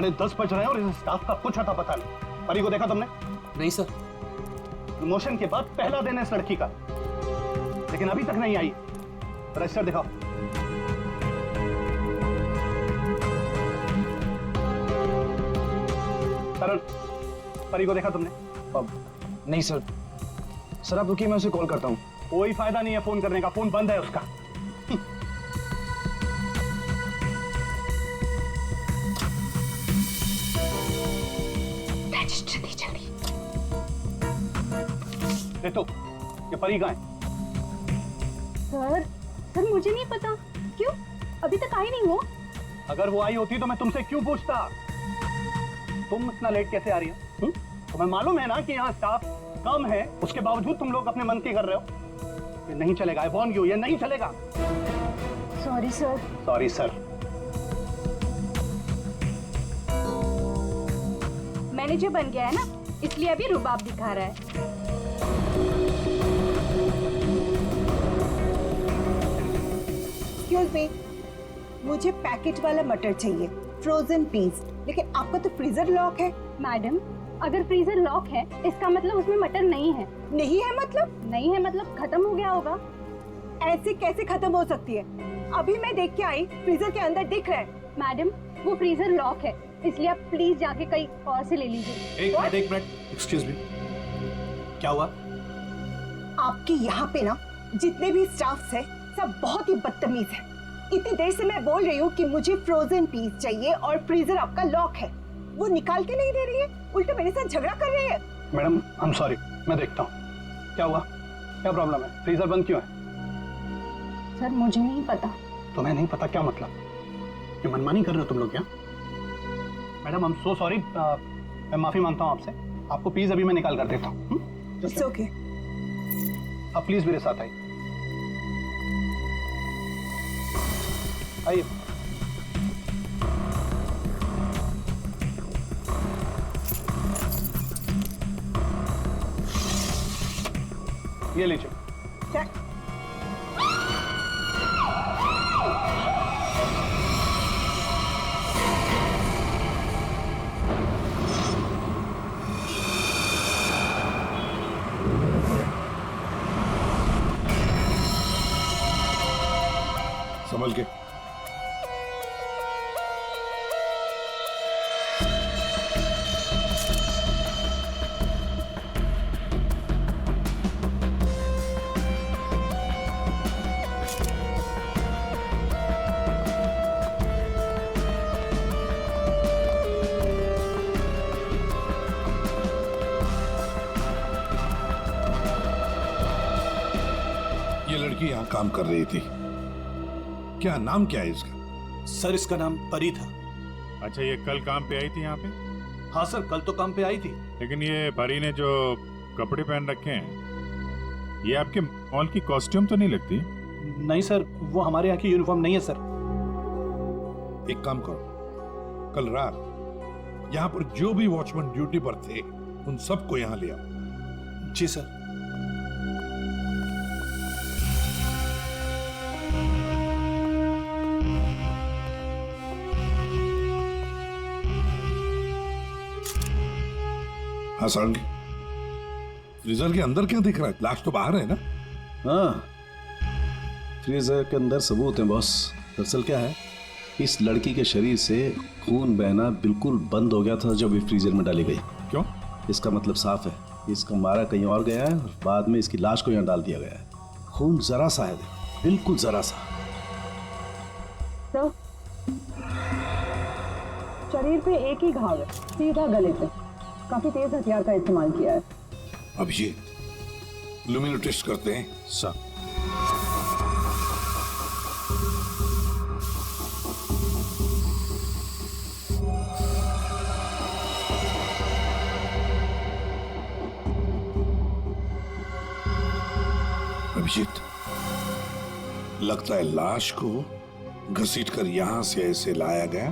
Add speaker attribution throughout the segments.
Speaker 1: 10:30 बज रहे हैं और इस स्टाफ का कुछ अता पता नहीं। परी को देखा तुमने?
Speaker 2: नहीं सर।
Speaker 1: प्रमोशन के बाद पहला दिन है इस लड़की का, लेकिन अभी तक नहीं आई। रजिस्टर दिखाओ। करण, परी को देखा तुमने?
Speaker 2: नहीं सर। सर आप रुकिए, मैं उसे कॉल करता हूँ।
Speaker 1: कोई फायदा नहीं है फोन करने का, फोन बंद है उसका।
Speaker 3: रजिस्टर दे जल्दी।
Speaker 1: देखो ये परी कहाँ है?
Speaker 3: सर मुझे नहीं पता। क्यों? अभी तक आई नहीं हो?
Speaker 1: अगर वो आई होती तो मैं तुमसे क्यों पूछता? तुम इतना लेट कैसे आ रही हो? तुम्हें मालूम है ना कि यहाँ स्टाफ कम है, उसके बावजूद तुम लोग अपने मन की कर रहे हो। ये नहीं चलेगा, आई वॉर्न यू, ये नहीं चलेगा।
Speaker 3: Sorry sir.
Speaker 1: Sorry sir.
Speaker 3: Manager बन गया है ना, इसलिए अभी रुबाब दिखा रहा है।
Speaker 4: एक्सक्यूज मी, मुझे पैकेट वाला मटर चाहिए, फ्रोजन पीस। लेकिन आपका तो फ्रीजर लॉक है।
Speaker 3: मैडम, अगर फ्रीजर लॉक है इसका मतलब उसमें मटर नहीं है।
Speaker 4: नहीं है मतलब?
Speaker 3: नहीं है मतलब खत्म हो गया होगा।
Speaker 4: ऐसे कैसे खत्म हो सकती है? अभी मैं देख के आई, फ्रीजर के अंदर दिख रहा है।
Speaker 3: मैडम, वो फ्रीजर लॉक है, इसलिए आप प्लीज जाके कहीं और से ले लीजिए।
Speaker 2: एक मिनट, एक्सक्यूज मी, क्या हुआ?
Speaker 4: आपके यहाँ पे ना जितने भी स्टाफ है सब बहुत ही बदतमीज है। इतनी देर से मैं बोल रही हूँ कि मुझे फ्रोजन पीस चाहिए और फ्रीजर आपका लॉक है, वो निकाल के नहीं दे रही है, उल्टा मेरे साथ झगड़ा कर रही है।
Speaker 1: मैडम आई एम सॉरी, मैं देखता हूँ क्या हुआ, क्या प्रॉब्लम है, फ्रीजर बंद क्यों है?
Speaker 3: सर मुझे नहीं पता।
Speaker 1: तुम्हें नहीं पता क्या मतलब? ये मनमानी कर रहे हो तुम लोग क्या? Madam I am so sorry, मैं माफी मांगता हूँ आपसे। आपको प्लीज अभी मैं निकाल कर देता हूँ।
Speaker 4: It's okay.
Speaker 1: अब प्लीज मेरे साथ आइए। आइए। ये लीजिए।
Speaker 4: क्या?
Speaker 5: संभल के। ये लड़की यहाँ काम कर रही थी, क्या नाम क्या है इसका?
Speaker 2: सर इसका नाम परी था।
Speaker 6: अच्छा, ये कल काम पे आई थी यहाँ पे?
Speaker 2: हाँ सर, कल तो काम पे आई थी।
Speaker 6: लेकिन ये परी ने जो कपड़े पहन रखे हैं, ये आपके मॉल की कॉस्ट्यूम तो नहीं लगती?
Speaker 2: नहीं सर, वो हमारे यहाँ की यूनिफॉर्म नहीं है सर।
Speaker 5: एक काम करो, कल रात यहाँ पर जो भी वॉचमैन ड्यूटी पर थे उन सबको यहाँ ले आओ।
Speaker 2: जी सर।
Speaker 5: हाँ सारंगी, फ्रीजर के अंदर क्या दिख रहा है? लाश तो बाहर है ना?
Speaker 7: हाँ, फ्रीजर के अंदर सबूत है बॉस। दरअसल क्या है, इस लड़की के शरीर से खून बहना बिल्कुल बंद हो गया था जब ये फ्रीजर में डाली गई।
Speaker 5: क्यों?
Speaker 7: इसका मतलब साफ है, इसका मारा कहीं और गया है और बाद में इसकी लाश को यहाँ डाल दिया गया है। खून जरा सा है, बिल्कुल जरा सा।
Speaker 8: तो शरीर पे एक ही घाव है, सीधा गले पे। काफी तेज हथियार का इस्तेमाल किया है।
Speaker 5: अभिजीत, लुमिनो टेस्ट करते हैं।
Speaker 2: सर।
Speaker 5: अभिजीत, लगता है लाश को घसीटकर यहां से ऐसे लाया गया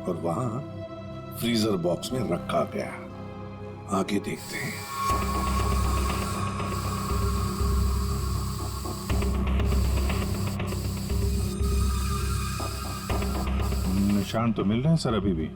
Speaker 5: और वहां फ्रीजर बॉक्स में रखा गया। आगे देखते हैं।
Speaker 6: निशान तो मिल रहे हैं सर अभी भी।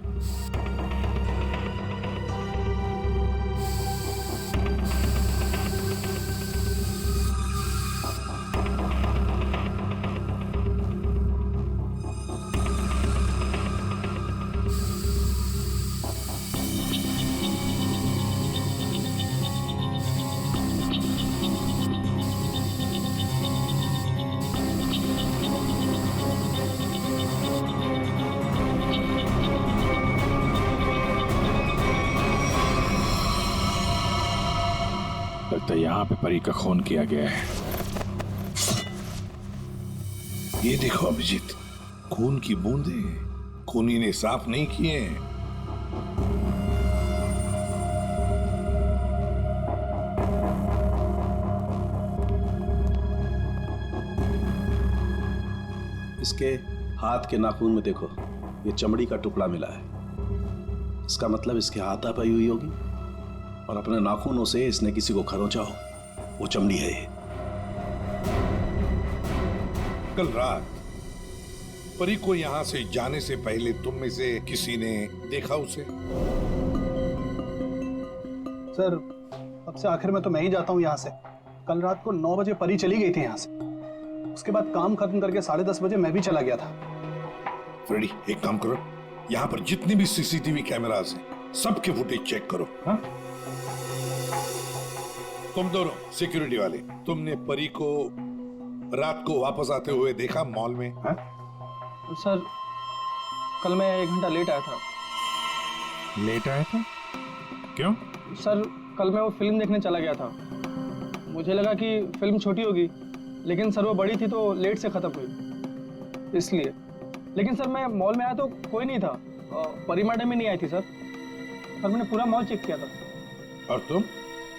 Speaker 6: लगता है यहाँ पे परी का खून किया गया है।
Speaker 5: ये देखो अभिजीत, खून की बूंदे खूनी ने साफ नहीं किए हैं।
Speaker 7: इसके हाथ के नाखून में देखो, ये चमड़ी का टुकड़ा मिला है। इसका मतलब इसके हाथापाई हुई होगी और अपने नाखूनों से इसने किसी को खरोंचा हो, वो चमड़ी है ये।
Speaker 5: कल रात परी को यहां से जाने से पहले तुम में से किसी ने देखा उसे?
Speaker 1: सर, अब से आखिर में तो मैं ही जाता हूँ यहाँ से। कल रात को 9 बजे परी चली गई थी यहाँ से। उसके बाद काम खत्म करके 10:30 बजे मैं भी चला गया था।
Speaker 5: फ्रेडी, एक काम करो, यहाँ पर जितने भी सीसीटीवी कैमरास हैं सबके फुटेज चेक करो।
Speaker 1: हाँ?
Speaker 5: तुम दोनों सिक्योरिटी वाले, तुमने परी को रात को वापस आते हुए देखा मॉल में?
Speaker 1: हाँ?
Speaker 2: सर, कल मैं 1 घंटा लेट आया था।
Speaker 6: लेट आया था? क्यों?
Speaker 2: सर, कल मैं वो फिल्म देखने चला गया था। मुझे लगा कि फिल्म छोटी होगी, लेकिन सर वो बड़ी थी तो लेट से खत्म हुई, इसलिए। लेकिन सर मैं मॉल में आया तो कोई नहीं था। परी मैडम ही नहीं आई थी सर। मैंने पूरा मॉल चेक किया था।
Speaker 5: और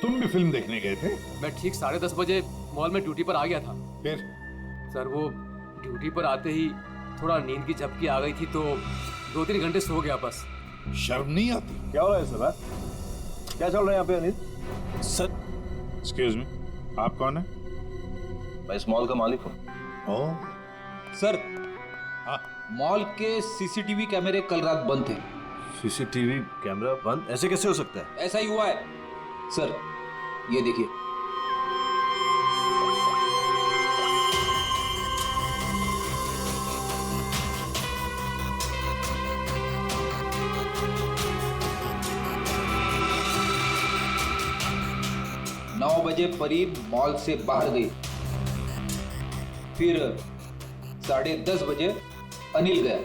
Speaker 5: तुम भी फिल्म देखने गए थे?
Speaker 9: मैं ठीक 10:30 बजे मॉल में ड्यूटी पर आ गया था।
Speaker 5: फिर?
Speaker 9: सर वो ड्यूटी पर आते ही थोड़ा नींद की झपकी आ गई थी तो 2-3 घंटे सो गया बस।
Speaker 5: शर्म नहीं आती?
Speaker 7: क्या हो रहा है सर? क्या चल रहा है यहाँ पे अनिल?
Speaker 6: सर, एक्सक्यूज मी, आप कौन है?
Speaker 7: मैं इस मॉल का मालिक हूँ।
Speaker 10: सर,
Speaker 5: हाँ?
Speaker 10: मॉल के सीसीटीवी कैमरे कल रात बंद थे।
Speaker 7: सीसीटीवी कैमरा बंद? ऐसे कैसे हो सकता है?
Speaker 10: ऐसा ही हुआ है सर, ये देखिए। नौ बजे परी मॉल से बाहर गई, फिर 10:30 बजे अनिल गया।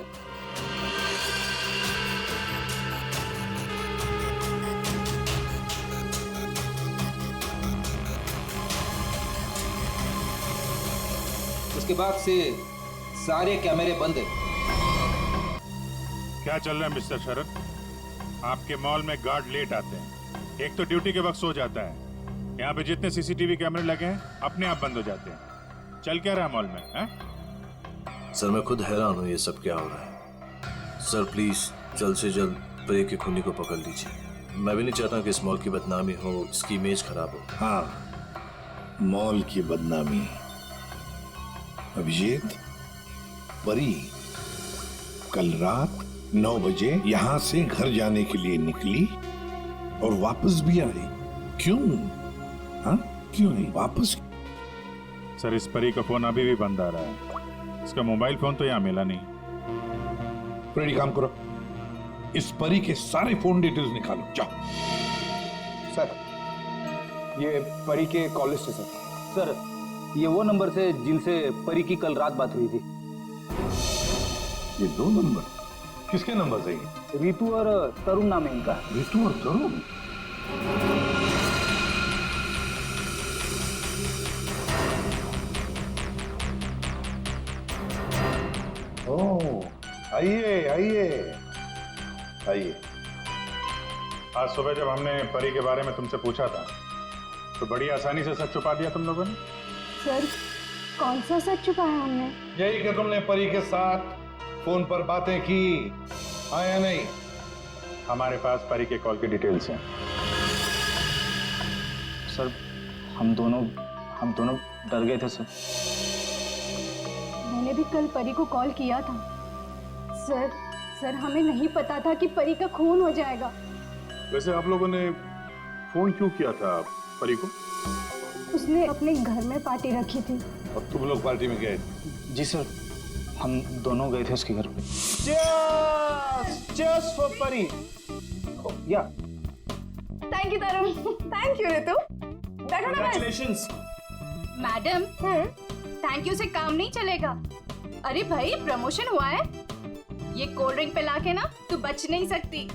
Speaker 10: उसके बाद से सारे कैमरे बंद है।
Speaker 6: क्या चल रहा है मिस्टर शरद? आपके मॉल में गार्ड लेट आते हैं, एक तो ड्यूटी के वक्त सो जाता है। यहाँ पे जितने सीसीटीवी कैमरे लगे हैं अपने आप बंद हो जाते हैं। चल क्या रहा है मॉल में, हैं?
Speaker 11: सर मैं खुद हैरान हूँ ये सब क्या हो रहा है। सर प्लीज जल्द से जल्द परी के खूनी को पकड़ लीजिए। मैं भी नहीं चाहता कि इस मॉल की बदनामी हो, इसकी इमेज खराब हो।
Speaker 5: हाँ, मॉल की बदनामी। अभिजीत, परी कल रात 9 बजे यहाँ से घर जाने के लिए निकली और वापस भी आई। क्यों? हाँ, क्यों नहीं वापस?
Speaker 6: सर, इस परी का फोन अभी भी बंद आ रहा है। इसका मोबाइल फोन तो यहाँ मिला नहीं।
Speaker 5: फ्रेडी, काम करो, इस परी के सारे फोन डिटेल्स निकालो, जाओ।
Speaker 2: सर, ये परी के कॉल लिस्ट है सर। सर, ये वो नंबर से जिनसे परी की कल रात बात हुई थी।
Speaker 5: ये 2 नंबर किसके नंबर से?
Speaker 2: रितु और तरुण नाम है इनका।
Speaker 5: रितु और तरुण? ओह, आइए आइए आइए।
Speaker 6: आज सुबह जब हमने परी के बारे में तुमसे पूछा था तो बड़ी आसानी से सच छुपा दिया तुम लोगों ने।
Speaker 3: सर, कौन सा सच छुपाया हमने?
Speaker 5: यही कि तुमने परी के साथ फोन पर बातें की, आया नहीं?
Speaker 6: हमारे पास परी के कॉल की डिटेल्स हैं।
Speaker 2: सर, हम दोनों डर गए थे सर।
Speaker 3: मैंने भी कल परी को कॉल किया था। सर हमें नहीं पता था कि परी का खून हो जाएगा।
Speaker 6: वैसे आप लोगों ने फोन क्यों किया था परी को?
Speaker 3: उसने अपने घर में पार्टी रखी थी।
Speaker 5: और तुम लोग पार्टी में गए?
Speaker 2: जी सर, हम दोनों गए थे उसके घर पे।
Speaker 1: Cheers for परी। या।
Speaker 3: Thank you Tarun. Thank you Ritu. बैठो ना बस। मैडम, थैंक यू से काम नहीं चलेगा। अरे भाई, प्रमोशन हुआ है। ये कोल्ड ड्रिंक पिला के ना तू बच नहीं सकती।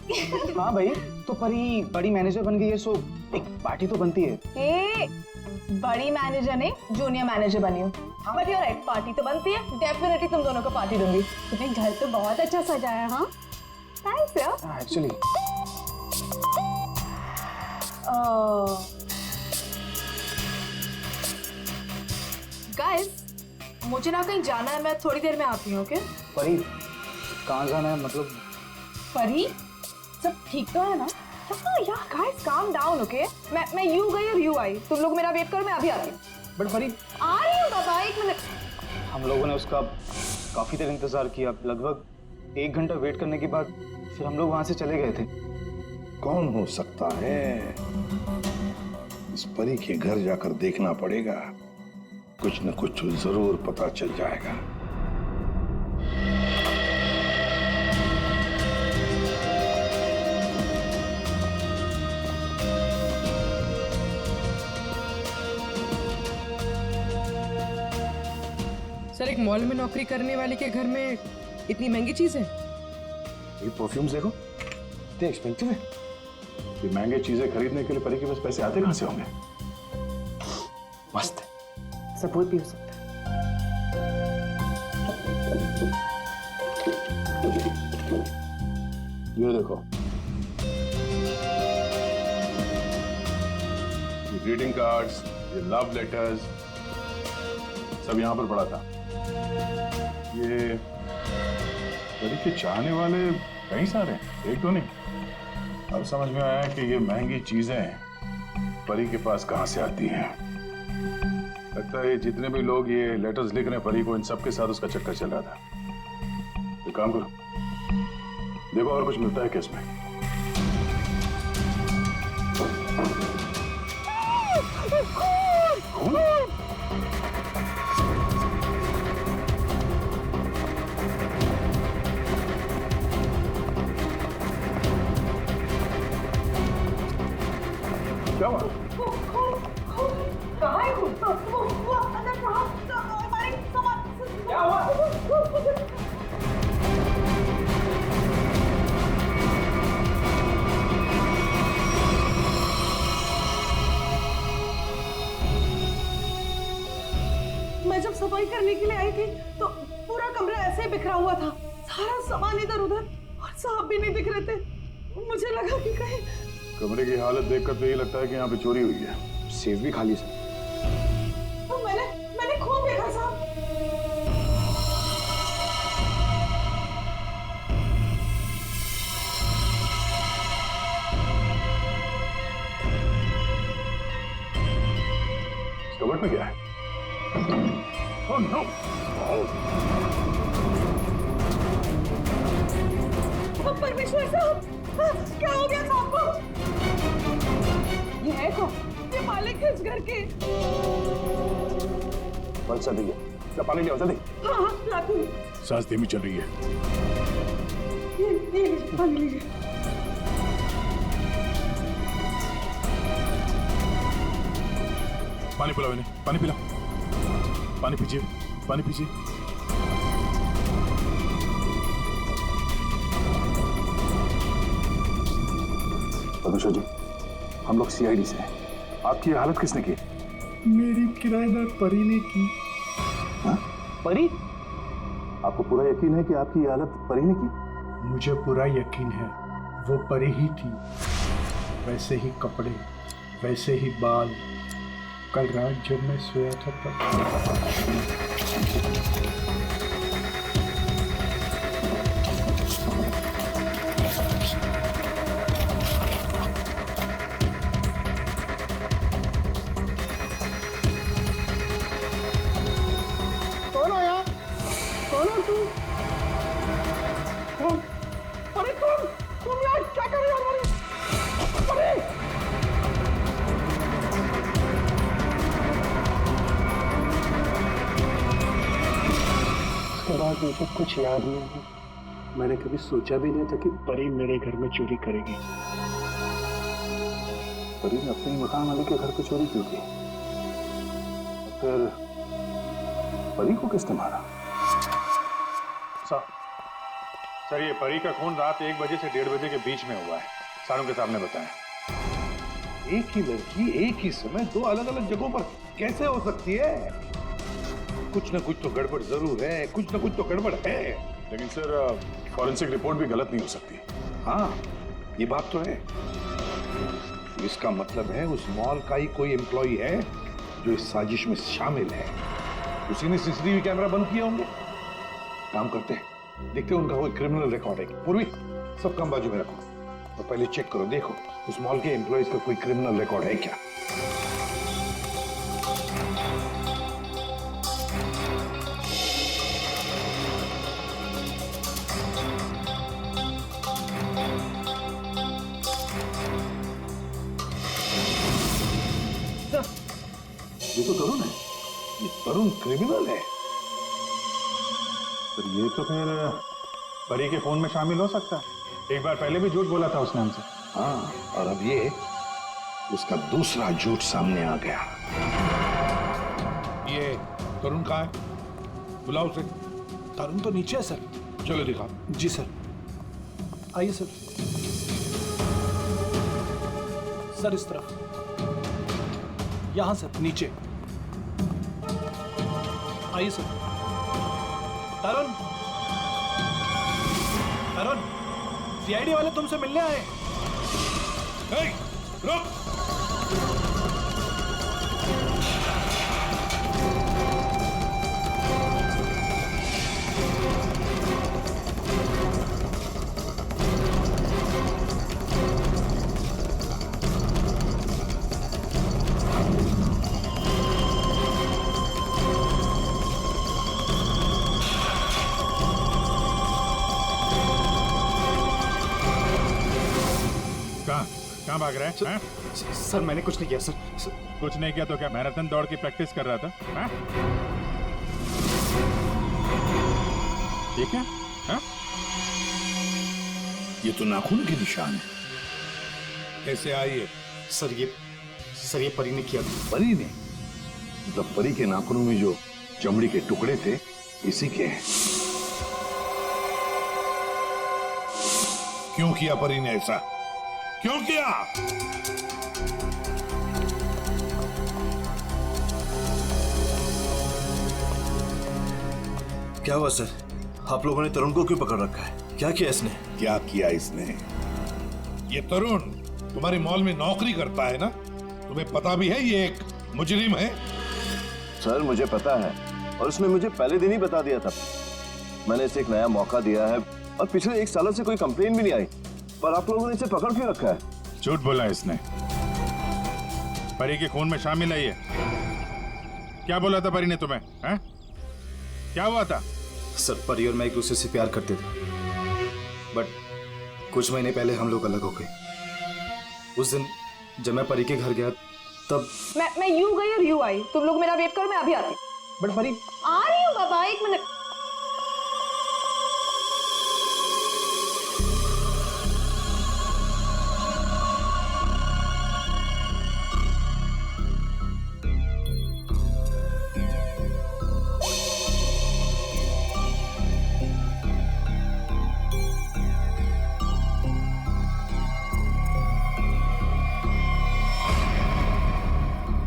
Speaker 2: हाँ भाई, तो परी बड़ी मैनेजर बन गई है, सो एक पार्टी तो बनती है।
Speaker 8: ए, बड़ी मैनेजर नहीं, जूनियर मैनेजर बनी हूँ। बट यू राइट, पार्टी तो बनती है। डेफिनेटली तुम दोनों को पार्टी दूंगी।
Speaker 3: तुम्हें घर तो बहुत अच्छा सजाया। हाँ
Speaker 8: थैंक्स यार।
Speaker 2: एक्चुअली
Speaker 8: गाइस, मुझे ना कहीं जाना है, मैं थोड़ी देर में आती हूँ। ओके
Speaker 2: परी, कहाँ जाना है? मतलब
Speaker 8: परी, सब ठीक तो है ना? हाँ यार गाइस, काम डाउन। ओके, मैं यू गई और यू आई। तुम लोग मेरा वेट करो, मैं अभी आती हूँ।
Speaker 2: बट परी,
Speaker 8: आ रही हूँ बाबा, 1 मिनट।
Speaker 2: हम लोगों ने उसका काफी देर इंतजार किया, लगभग 1 घंटा वेट करने के बाद फिर हम लोग वहां से चले गए थे।
Speaker 5: कौन हो सकता है? इस परी के घर जाकर देखना पड़ेगा, कुछ न कुछ जरूर पता चल जाएगा।
Speaker 12: सर, एक मॉल में नौकरी करने वाले के घर में इतनी महंगी चीज है?
Speaker 5: ये परफ्यूम्स देखो, इतने एक्सपेंसिव है। ये महंगे चीजें खरीदने के लिए परी के पास पैसे आते कहां से होंगे? मस्त है।
Speaker 12: सब कोई भी हो सकता है।
Speaker 5: ये देखो, ये ग्रीटिंग कार्ड्स, ये लव लेटर्स, सब यहाँ पर पड़ा था। ये परी के चाहने वाले कई सारे हैं, एक तो नहीं। अब समझ में आया कि ये महंगी चीजें परी के पास कहां से आती हैं। लगता है जितने भी लोग ये लेटर्स लिख रहे हैं परी को, इन सबके साथ उसका चक्कर चल रहा था। तो काम करो, देखो और कुछ मिलता है केस में। क्या हुआ?
Speaker 8: कहाँ है वो अंदर कहाँ? हमारे सामान क्या हुआ? मैं जब सफाई करने के लिए आई थी तो पूरा कमरा ऐसे ही बिखरा हुआ था, सारा सामान इधर उधर, और साहब भी नहीं दिख रहे थे। मुझे लगा कि कहीं
Speaker 5: कमरे की हालत देखकर तो ये लगता है कि यहाँ पे चोरी हुई है।
Speaker 2: सेफ भी खाली सर।
Speaker 8: तो मैंने खूब देखा साहब।
Speaker 5: कबर्ड में क्या है? Oh no!
Speaker 8: परमेश्वर साहब, क्या हो गया साहब को? ये है कौन? ये मालिक है इस घर के।
Speaker 5: बल सा दिया, क्या पानी लिया जल्दी।
Speaker 8: हाँ लाती हूँ।
Speaker 5: सांस धीमी चल रही है।
Speaker 8: ये लीजिए, पानी लीजिए।
Speaker 6: पानी पिलाओ इन्हें, पानी पिलाओ, पानी पीजिए, पानी पीजिए।
Speaker 5: परमेश्वर जी, हम लोग सीआईडी से हैं। आपकी ये हालत किसने की?
Speaker 1: मेरी किराएदार परी ने की।
Speaker 5: हाँ?
Speaker 2: परी?
Speaker 5: आपको पूरा यकीन है कि आपकी ये हालत परी ने की?
Speaker 1: मुझे पूरा यकीन है, वो परी ही थी। वैसे ही कपड़े, वैसे ही बाल। कल रात जब मैं सोया था तब।
Speaker 8: कौन आया? कौन हो तू? कौन? अरे तुम यार क्या कर रहे हो? अरे
Speaker 1: उसके बाद मुझे कुछ याद नहीं है। मैंने कभी सोचा भी नहीं था कि परी मेरे घर में चोरी करेगी।
Speaker 5: परी ने अपने ही मकान वाले के घर पे चोरी क्यों की? फिर परी को किसने मारा?
Speaker 6: सर ये परी का खून रात 1 बजे से 1:30 बजे के बीच में हुआ है, सारों के सामने बताया।
Speaker 5: एक ही लड़की एक ही समय दो अलग अलग जगहों पर कैसे हो सकती है? कुछ ना कुछ तो गड़बड़ जरूर है, कुछ ना कुछ तो गड़बड़ है।
Speaker 6: लेकिन सर फॉरेंसिक रिपोर्ट भी गलत नहीं हो सकती।
Speaker 5: हाँ, ये बात तो है। इसका मतलब है उस मॉल का ही कोई एम्प्लॉई है जो इस साजिश में शामिल है। उसी ने सीसीटीवी कैमरा बंद किए होंगे। काम करते हैं, देखते हैं उनका कोई क्रिमिनल रिकॉर्ड है। पूर्वी, सब काम बाजू में रखो तो पहले चेक करो, देखो उस मॉल के एम्प्लॉइज का कोई क्रिमिनल रिकॉर्ड है क्या। ये तो तरुण है, ये तरुण क्रिमिनल है।
Speaker 6: सर ये तो फिर परी के खून में शामिल हो सकता है। एक बार पहले भी झूठ बोला था उसने हमसे।
Speaker 5: हाँ, और अब ये उसका दूसरा झूठ सामने आ गया। ये तरुण कहाँ है? बुलाओ उसे।
Speaker 2: तरुण तो नीचे है सर।
Speaker 5: चलो दिखाओ।
Speaker 2: जी सर, आइए सर। सर इस तरफ, यहां सर, नीचे आइए सर। तरुण, तरुण, सीआईडी वाले तुमसे मिलने आए।
Speaker 5: रुक।
Speaker 6: कहाँ भाग रहा है?
Speaker 2: सर मैंने कुछ नहीं किया सर।
Speaker 6: कुछ नहीं किया तो क्या मैराथन दौड़ की प्रैक्टिस कर रहा था? ये क्या?
Speaker 5: ये तो नाखून के निशान है। कैसे आई है?
Speaker 2: सर ये परी ने किया था।
Speaker 5: परी ने? मतलब परी के नाखूनों में जो चमड़ी के टुकड़े थे इसी के हैं। क्यों किया परी ने ऐसा? क्यों किया?
Speaker 11: क्या हुआ सर? आप लोगों ने तरुण को क्यों पकड़ रखा है? क्या किया इसने?
Speaker 5: क्या किया इसने? ये तरुण तुम्हारे मॉल में नौकरी करता है ना? तुम्हें पता भी है ये एक मुजरिम है?
Speaker 11: सर मुझे पता है, और उसने मुझे पहले दिन ही बता दिया था। मैंने इसे एक नया मौका दिया है और पिछले 1 सालों से कोई कंप्लेन भी नहीं आई, पर आप लोगों ने इसे पकड़ क्यों रखा है?
Speaker 6: झूठ बोला इसने। परी के खून में शामिल है ये। क्या बोला था परी ने तुम्हें? क्या हुआ था?
Speaker 2: सर परी और मैं एक दूसरे से प्यार करते थे, बट कुछ महीने पहले हम लोग अलग हो गए। उस दिन जब मैं परी के घर गया तब
Speaker 8: मैं यूं गई और यूं आई। तुम लोग मेरा वेट करो, मैं अभी आती हूँ।
Speaker 2: बट परी
Speaker 8: आ रही हूँ बाबा, 1 मिनट।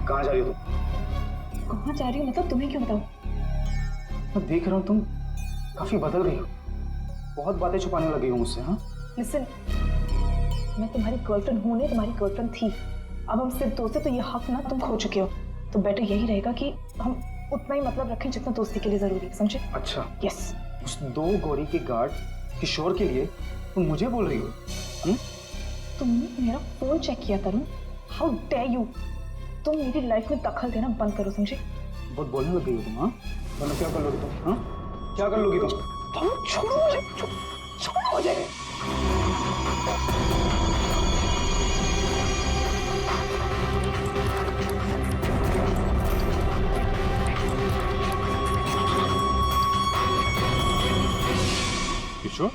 Speaker 2: कहाँ जा रही हो तुम?
Speaker 8: कहाँ जा रही हूँ मतलब तुम्हें क्यों बताऊँ?
Speaker 2: मैं देख रहा हूँ तुम काफी बदल गई हो, बहुत बातें छुपाने लगी हो मुझसे। हाँ
Speaker 8: लिसन, मैं तुम्हारी गर्लफ्रेंड हूँ नहीं, तुम्हारी गर्लफ्रेंड थी। अब हम सिर्फ दोस्त हैं तो ये हक ना तुम खो चुके हो। तो बेटर यही रहेगा कि हम उतना ही मतलब रखें जितना दोस्ती के लिए जरूरी है, समझे?
Speaker 2: अच्छा,
Speaker 8: यस।
Speaker 2: उस 2 गोरी के गार्ड किशोर के लिए तुम मुझे बोल रही हो?
Speaker 8: तुमने मेरा फोन चेक किया तरुण, हाउ डेयर यू। तुम मेरी लाइफ में दखल देना बंद करो, समझे?
Speaker 2: बहुत बोलने लग गई हो तुम। हाँ, मतलब क्या कर लोगी तुम? हाँ, क्या कर लोगी तुम?
Speaker 8: छोड़ो मुझे, छोड़ो मुझे।
Speaker 6: किशोर,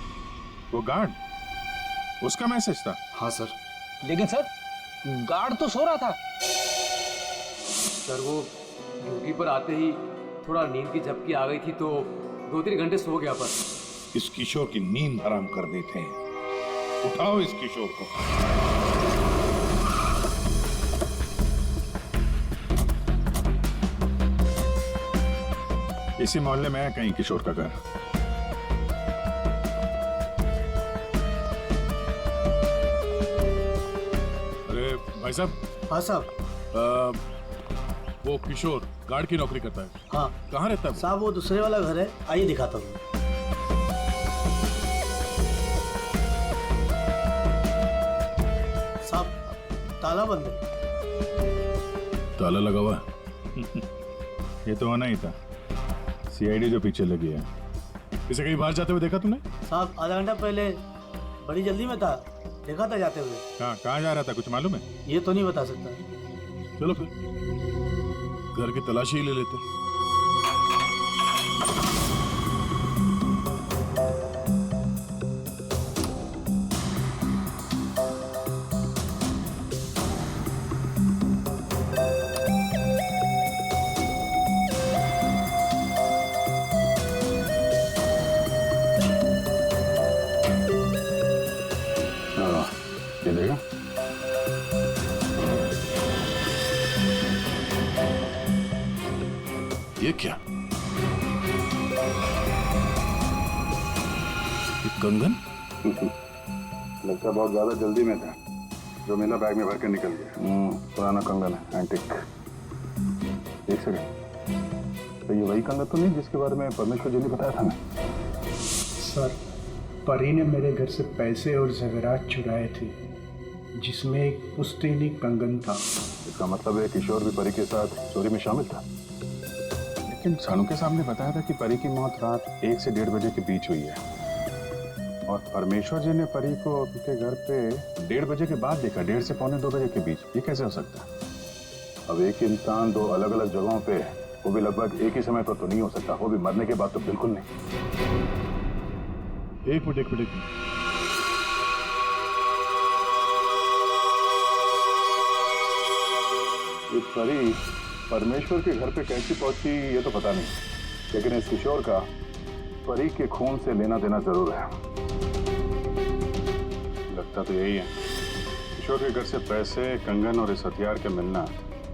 Speaker 6: वो गार्ड, उसका मैसेज था?
Speaker 2: हाँ सर, लेकिन सर गार्ड तो सो रहा था।
Speaker 9: सर वो ड्यूटी पर आते ही थोड़ा नींद की झपकी आ गई थी तो 2-3 घंटे सो गया पर।
Speaker 5: इस किशोर की नींद हराम कर देते हैं। उठाओ इस किशोर को।
Speaker 6: इसी मोहल्ले में है कहीं किशोर का घर। अरे भाई साहब।
Speaker 1: हाँ साहब।
Speaker 6: वो किशोर गार्ड की नौकरी करता है।
Speaker 1: हाँ।
Speaker 6: कहाँ रहता है
Speaker 1: साहब वो दूसरे वाला घर है, आइए दिखाता हूँ। साहब ताला बंद है।
Speaker 6: ताला लगा हुआ ये तो होना ही था। सीआईडी जो पीछे लगी है। इसे कहीं बाहर जाते हुए देखा तूने?
Speaker 1: साहब आधा घंटा पहले बड़ी जल्दी में था, देखा था जाते हुए।
Speaker 6: कहाँ जा रहा था, कुछ मालूम है?
Speaker 1: ये तो नहीं बता सकता।
Speaker 6: चलो फिर घर की तलाशी ही ले लेते। ये देखा?
Speaker 11: ये क्या? ये कंगन?
Speaker 5: लगता बहुत ज्यादा जल्दी में था, जो मेरा बैग में भर के निकल गया। पुराना कंगन है, एंटिक। एक सेकंड, तो ये वही कंगन तो नहीं जिसके बारे में परमेश्वर जी ने बताया था ना?
Speaker 1: सर परी ने मेरे घर से पैसे और ज़ेवरात चुराए थे, जिसमें एक पुश्तैनी कंगन था।
Speaker 5: इसका मतलब है किशोर भी परी के साथ चोरी में शामिल था। लेकिन सानू के सामने बताया था कि परी की मौत रात 1 से 1:30 बजे के बीच हुई है, और परमेश्वर जी ने परी को उनके घर पे 1:30 बजे के बाद देखा, 1:30 से 1:45 बजे के बीच। ये कैसे हो सकता है? अब एक इंसान 2 अलग अलग जगहों पे, वो भी लगभग एक ही समय पर तो नहीं हो सकता, वो भी मरने के बाद तो बिल्कुल नहीं।
Speaker 6: एक मिनट।
Speaker 5: ये परी परमेश्वर के घर पे कैसी पहुंची ये तो पता नहीं, लेकिन इस किशोर का परी के खून से लेना देना जरूर है। लगता तो यही है। किशोर के घर से पैसे, कंगन और इस हथियार के मिलना,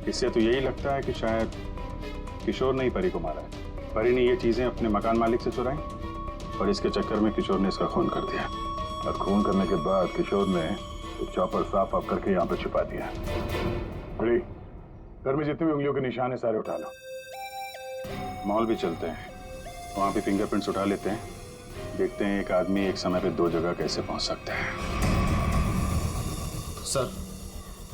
Speaker 5: इससे तो यही लगता है कि शायद किशोर ने ही परी को मारा है। परी ने ये चीजें अपने मकान मालिक से चुराई और इसके चक्कर में किशोर ने इसका खून कर दिया, और खून करने के बाद किशोर ने चॉपर साफ ऑफ करके यहाँ पे छुपा दिया। बड़ी घर में जितने भी उंगलियों के निशान है सारे उठा लो। मॉल भी चलते हैं, वहां भी फिंगरप्रिंट्स उठा लेते हैं, देखते हैं एक आदमी एक समय पे 2 जगह कैसे पहुंच सकता है।
Speaker 10: सर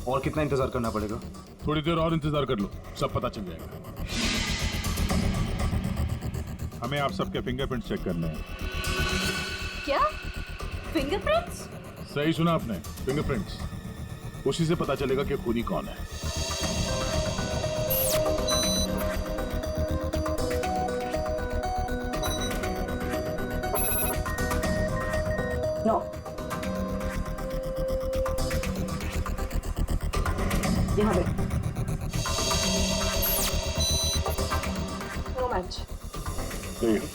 Speaker 10: और कितना इंतजार करना पड़ेगा?
Speaker 6: थोड़ी देर और इंतजार कर लो, सब पता चल जाएगा। हमें आप सबके फिंगरप्रिंट्स चेक करने हैं।
Speaker 3: क्या फिंगरप्रिंट्स?
Speaker 6: सही सुना आपने, फिंगरप्रिंट्स। उसी से पता चलेगा कि खूनी कौन है।
Speaker 8: नो, यहाँ पे नो मैच।
Speaker 5: ठीक है।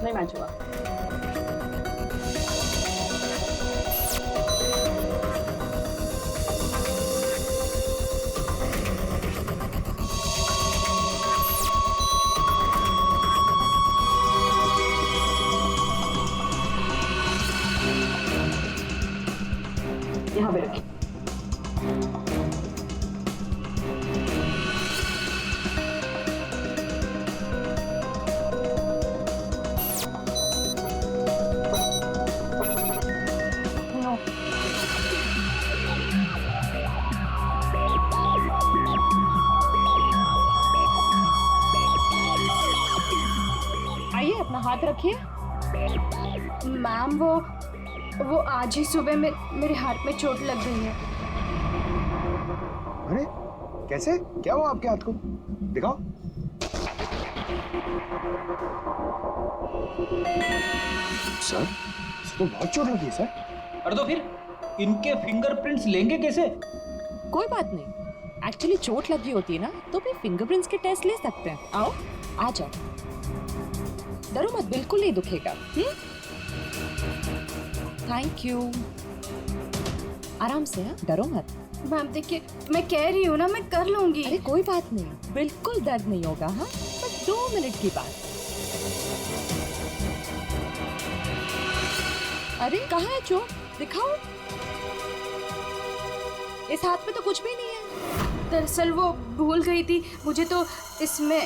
Speaker 8: नहीं मैच हुआ। यहाँ पे रखिए। नो।
Speaker 3: आइए अपना हाथ रखिए। मैम वो आज ही सुबह में मेरे हाथ में चोट लग गई है।
Speaker 10: अरे कैसे? क्या हुआ आपके हाथ को? दिखाओ।
Speaker 13: सर इसे तो बहुत चोट लगी है सर। अरे तो फिर इनके फिंगरप्रिंट्स लेंगे कैसे?
Speaker 12: कोई बात नहीं,
Speaker 14: एक्चुअली चोट लगी होती है ना तो भी फिंगरप्रिंट्स के टेस्ट ले सकते हैं। आओ आ जाओ, डरो मत, बिल्कुल नहीं दुखेगा। थैंक यू, आराम से, हाँ डरो मत।
Speaker 3: मैम देखिए, मैं कह रही हूँ ना, मैं कर लूंगी।
Speaker 14: अरे कोई बात नहीं, बिल्कुल दर्द नहीं होगा। हाँ बस 2 मिनट की बात। अरे कहाँ है चोट, दिखाओ। इस हाथ में तो कुछ भी नहीं है।
Speaker 3: दरअसल वो भूल गई थी, मुझे तो इसमें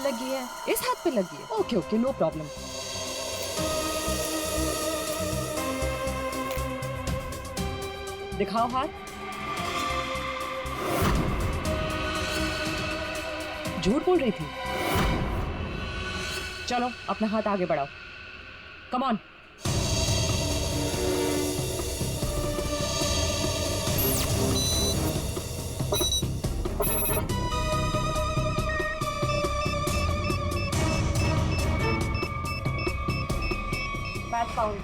Speaker 3: लगी है।
Speaker 14: इस हाथ पे लगी है? Okay okay, no problem. दिखाओ हाथ। झूठ बोल रही थी। चलो अपना हाथ आगे बढ़ाओ, कम ऑन। Back count.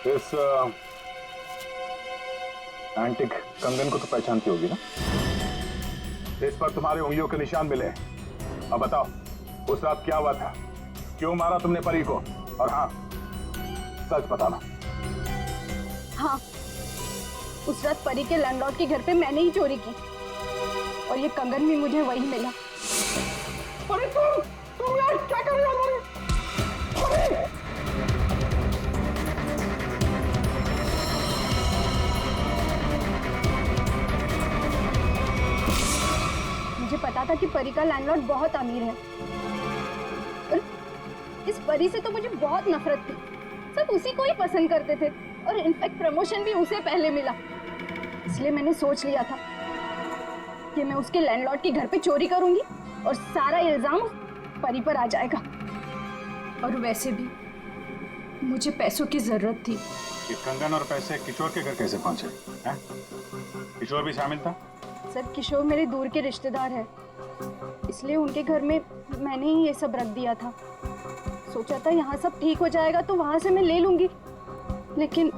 Speaker 6: इस एंटिक कंगन को तो पहचानती होगी ना? इस पर तुम्हारी उंगलियों के निशान मिले। अब बताओ, उस रात क्या हुआ था? क्यों मारा तुमने परी को? और हाँ, सच बताना।
Speaker 3: हाँ, उस रात परी के लैंडलॉर्ड के घर पे मैंने ही चोरी की और ये कंगन भी मुझे वही मिला।
Speaker 1: अरे तुम यार क्या कर रहे हो हमारे?
Speaker 3: मुझे पता था कि परी का लैंडलॉर्ड बहुत अमीर है। और इस परी से तो मुझे बहुत नफरत थी। सब उसी को ही पसंद करते थे और इनफैक्ट प्रमोशन भी उसे पहले मिला। इसलिए मैंने सोच लिया था कि मैं उसके लैंडलॉर्ड के घर पे चोरी करूंगी और सारा इल्जाम परी पर आ जाएगा। और वैसे भी मुझे पैसों की जरूरत थी।
Speaker 6: ये कंगन और पैसे किशोर के घर कैसे पहुंचे? हैं? किशोर भी शामिल था?
Speaker 3: सर किशोर मेरे दूर के रिश्तेदार है, इसलिए उनके घर में मैंने ही ये सब रख दिया था। सोचा था यहाँ सब ठीक हो जाएगा तो वहां से मैं ले लूंगी, लेकिन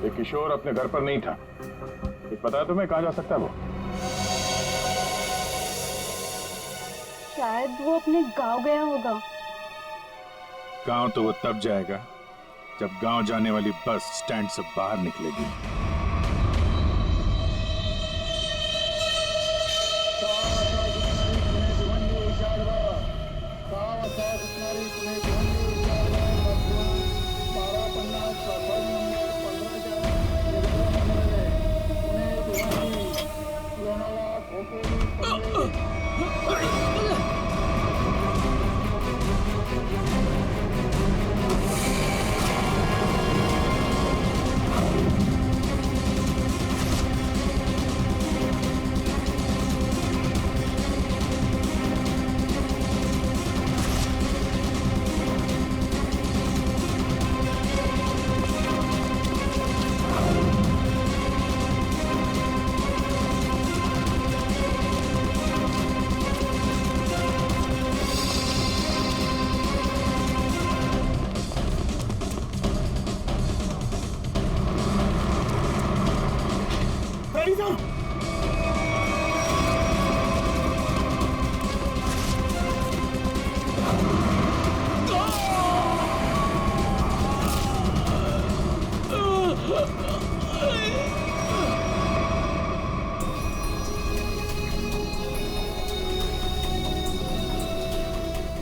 Speaker 6: ये किशोर अपने घर पर नहीं था। ये पता है तुम्हें कहाँ जा सकता है वो?
Speaker 3: शायद वो अपने गांव गया होगा।
Speaker 6: गांव तो वो तब जाएगा जब गांव जाने वाली बस स्टैंड से बाहर निकलेगी।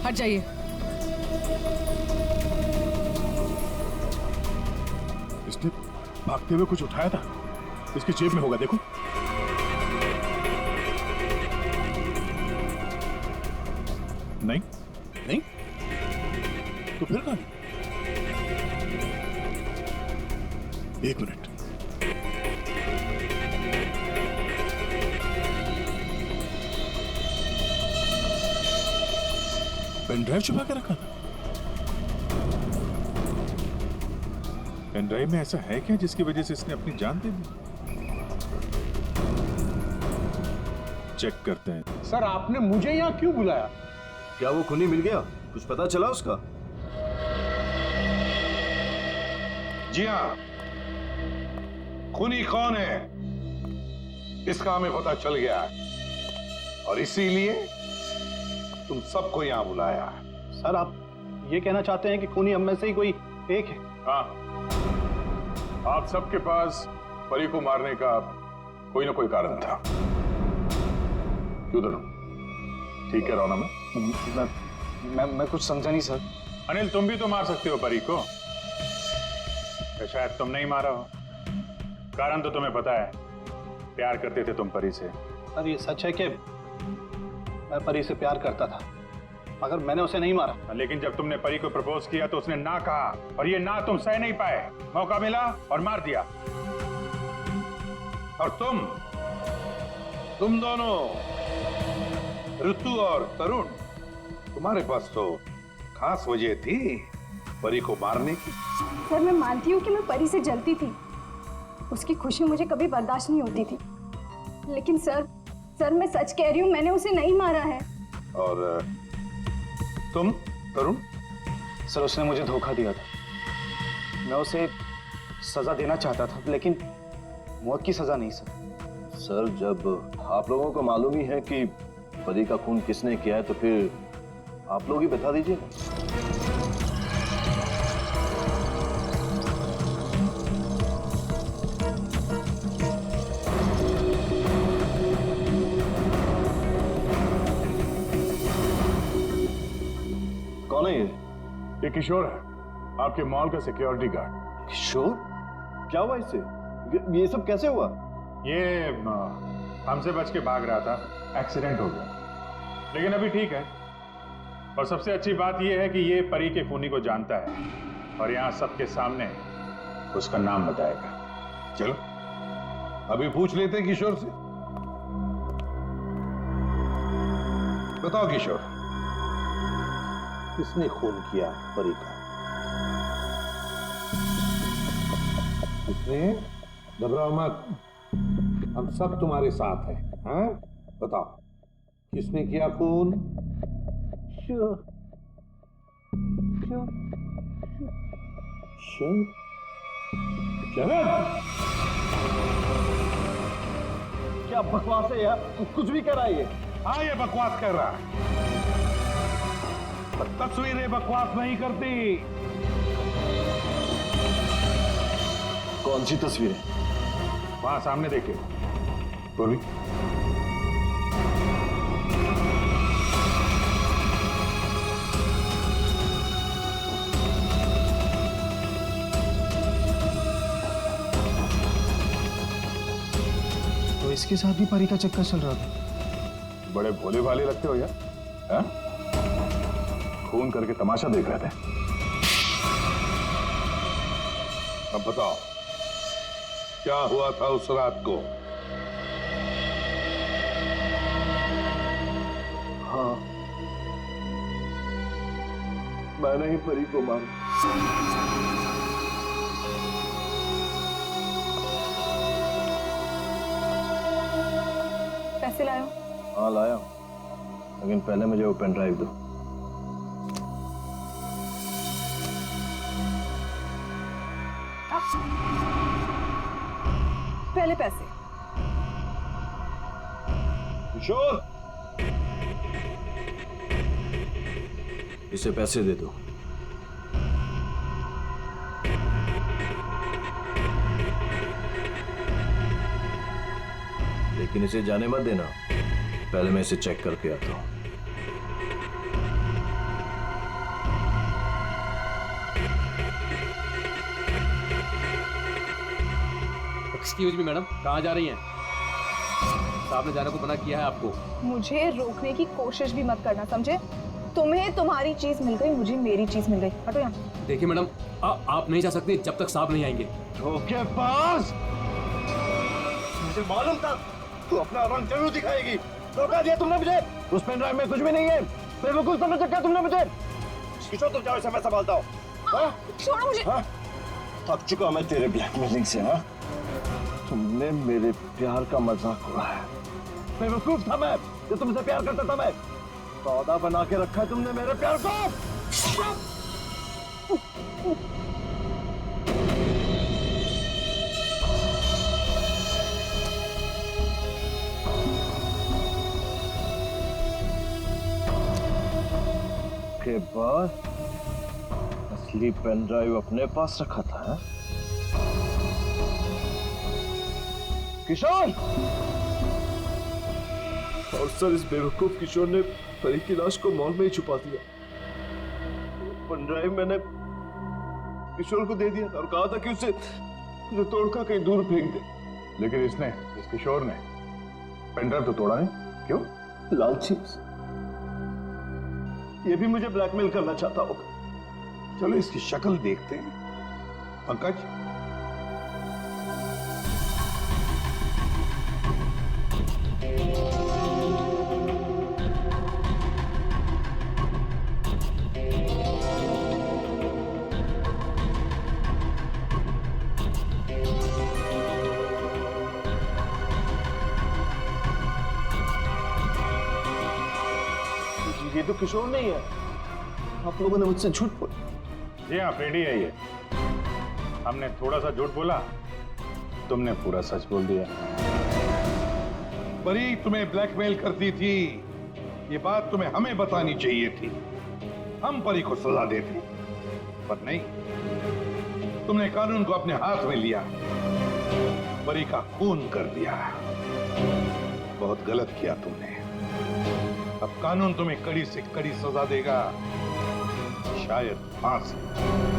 Speaker 12: हट जाइए।
Speaker 6: इसने भागते हुए कुछ उठाया था, इसकी जेब में होगा, देखो। नहीं नहीं तो फिर कहां? एक मिनट, पेन ड्राइव छुपा के रखा था। पेन ड्राइव में ऐसा है क्या जिसकी वजह से इसने अपनी जान दे दी? चेक करते हैं।
Speaker 13: सर आपने मुझे यहाँ क्यों बुलाया?
Speaker 11: क्या वो खूनी मिल गया? कुछ पता चला उसका?
Speaker 5: जी हाँ, खूनी कौन है इसका हमें पता चल गया है और इसीलिए तुम सबको यहां बुलाया है।
Speaker 1: सर आप ये कहना चाहते हैं कि खूनी हम में से ही कोई एक है?
Speaker 6: हाँ, आप सबके पास परी को मारने का कोई ना कोई कारण था। क्यों दोनों ठीक कह रहा हूं ना
Speaker 2: मैं कुछ समझा नहीं सर।
Speaker 6: अनिल, तुम भी तो मार सकते हो परी को, या शायद तुम नहीं मारा हो। कारण तो तुम्हें पता है, प्यार करते थे तुम परी से।
Speaker 1: सर ये सच है कि मैं परी से प्यार करता था, मगर मैंने उसे नहीं मारा।
Speaker 6: लेकिन जब तुमने परी को प्रपोज किया तो उसने ना कहा, और ये ना तुम सह नहीं पाए। मौका मिला और मार दिया। और तुम दोनों, ऋतु और तरुण, तुम्हारे पास तो खास वजह थी परी को मारने की।
Speaker 3: सर मैं मानती हूँ कि मैं परी से जलती थी, उसकी खुशी मुझे कभी बर्दाश्त नहीं होती थी, लेकिन सर मैं सच कह रही हूँ, मैंने उसे नहीं मारा है।
Speaker 6: और तुम तरुण?
Speaker 2: सर उसने मुझे धोखा दिया था, मैं उसे सजा देना चाहता था, लेकिन मौत की सजा नहीं सर।
Speaker 11: सर जब आप लोगों को मालूम ही है कि परी का खून किसने किया है तो फिर आप लोग ही बता दीजिए ना। कौन है
Speaker 6: ये किशोर है, आपके मॉल का सिक्योरिटी गार्ड।
Speaker 11: किशोर? क्या हुआ इससे? ये सब कैसे हुआ?
Speaker 6: ये हमसे बच के भाग रहा था, एक्सीडेंट हो गया, लेकिन अभी ठीक है। और सबसे अच्छी बात यह है कि ये परी के खूनी को जानता है और यहाँ सबके सामने उसका नाम बताएगा।
Speaker 5: चलो अभी पूछ लेते हैं किशोर से। बताओ किशोर, किसने खून किया परी का? किसने? घबराओ मत, हम सब तुम्हारे साथ हैं। हाँ बताओ, किसने किया खून?
Speaker 11: क्या बकवास है यार, कुछ भी कर रहा है ये।
Speaker 5: हाँ ये बकवास कर रहा है, पर तस्वीरें बकवास नहीं करती।
Speaker 11: कौन सी तस्वीरें?
Speaker 6: वहां सामने देखे बोली।
Speaker 2: तो इसके साथ भी परी का चक्कर चल रहा था।
Speaker 6: बड़े भोले भाले लगते हो यार, हा? खून करके तमाशा देख रहे थे।
Speaker 5: अब बताओ क्या हुआ था उस रात को?
Speaker 11: हाँ, मैंने ही परी को मारा।
Speaker 8: पैसे लायो?
Speaker 11: हाँ लाया, लेकिन पहले मुझे वो पेन ड्राइव दो।
Speaker 8: पहले पैसे।
Speaker 11: किशोर, इसे पैसे दे दो। लेकिन इसे जाने मत देना, पहले मैं इसे चेक करके आता हूं।
Speaker 9: एक्सक्यूज मी मैडम, कहाँ जा रही हैं? साहब ने जाने को मना किया है आपको।
Speaker 8: मुझे रोकने की कोशिश भी मत करना, समझे? तुम्हें तुम्हारी चीज मिल गई, मुझे मेरी चीज मिल गई। हटो यहाँ।
Speaker 9: देखिए मैडम, आप नहीं जा सकते जब तक साहब नहीं आएंगे।
Speaker 11: धोखेबाज! मुझे मालूम था तू अपना रंग जरूर दिखाएगी। धोखा दिया तुमने मुझे। उस पेन ड्राइव में कुछ भी नहीं है। बिल्कुल समझ क्या तुमने मुझे। किशोर तुम जाओ, इसे मैं संभालता हूँ।
Speaker 8: छोड़ो मुझे।
Speaker 11: थक चुका मैं तेरे ब्लैकमेलिंग से। हाँ, तुमने मेरे प्यार का मजाक उड़ाया। बेवकूफ था मैं जो तुमसे प्यार करता था। मैं सौदा बना के रखा है तुमने मेरे प्यार को। के बाद असली पेन ड्राइव अपने पास रखा था, हा? किशोर!
Speaker 13: और सर इस बेवकूफ किशोर ने परी की लाश को मॉल में ही छुपा दिया। पेन ड्राइव मैंने किशोर को दे दिया था और कहा था कि उसे तोड़कर कहीं दूर फेंक दे।
Speaker 6: लेकिन इसने, इस किशोर ने पेनड्राइव तो तोड़ा नहीं, क्यों?
Speaker 11: लालची। ये भी मुझे ब्लैकमेल करना चाहता होगा।
Speaker 5: चलो इसकी शक्ल देखते हैं। पंकज,
Speaker 11: ये तो किशोर नहीं है। आप लोगों ने मुझसे झूठ बोला।
Speaker 6: जी हाँ, पेडी है ये। हमने थोड़ा सा झूठ बोला, तुमने पूरा सच बोल दिया।
Speaker 5: परी तुम्हें ब्लैकमेल करती थी, ये बात तुम्हें हमें बतानी चाहिए थी। हम परी को सजा देते, पर नहीं, तुमने कानून को अपने हाथ में लिया, परी का खून कर दिया। बहुत गलत किया तुमने। अब कानून तुम्हें कड़ी से कड़ी सजा देगा, शायद फांसी।